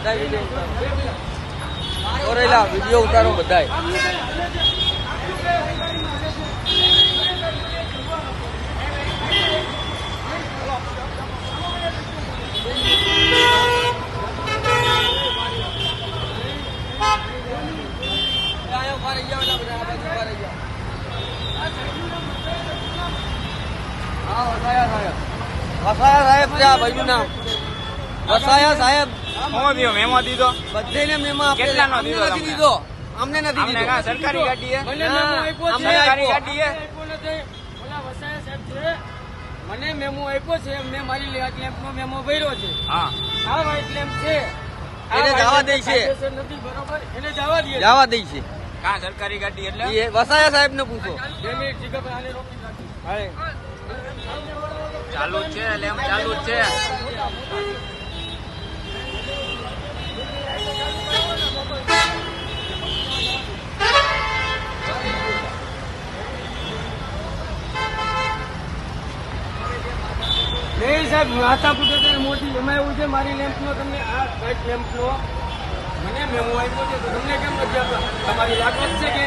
બધા વિડીયો ઉતારો બધા. વસાયા સાહેબ છે આ ભાઈનું નામ. વસાયા સાહેબ મેમો દીધો બધેને મેમો કેટલાનો દીધો? અમને નથી દીધો. સરકારી ગાડી મને મેમો આપ્યો છે. મેં મારી વ્હાઇટ લેમ્પ નો મેમો ભર્યો છે. હા આ વ્હાઇટ લેમ્પ છે એને જવા દે છે. નથી બરોબર, એને જવા દે. જવા દે છે. કા સરકારી ગાડી એટલે એ વસાયા સાહેબ ને પૂછો. ચાલુ જ છે, લેમ્પ ચાલુ જ છે. નહીં સાહેબ, માથા પૂછે મોટી એમાં એવું છે. મારી લેમ્પ નો તમને આ વ્હાઇટ લેમ્પ નો મને મેમો આપ્યો છે તો તમને કેમ નથી આપતા? તમારી લાગવત છે કે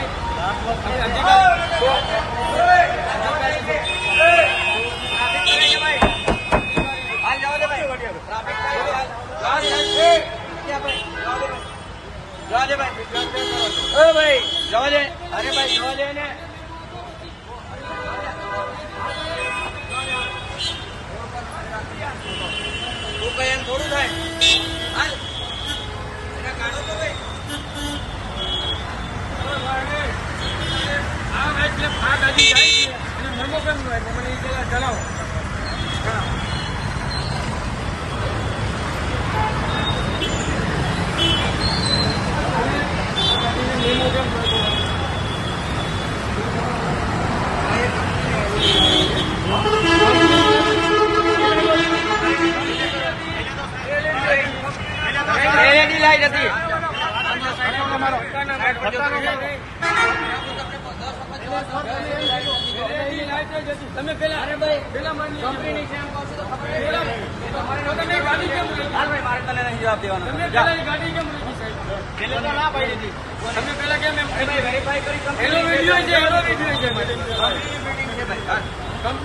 થોડું થાય. આ વ્હાઇટ લેમ્પ આ ગાડી જાય છે અને મેમો કેમ નો આપ્યો? મને એ પેલા જણાવો. મેમો કેમ નો આપ્યો? એલઈડી લાઈટ હતી. તમે પેલા પેલા માની કંપનીની છે એમ કહો છો તો તમે ગાડી કેમ મારે તને નહીં જવાબ દેવાનો. તમે પેલા ગાડી કેમ લીધી સાહેબ? પેલે તો ના પાડી દીધી. તમે પેલા કેમ એમ વેરીફાઈ કરી. એનો વિડીયો છે, એનો વિડીયો છે. કંપની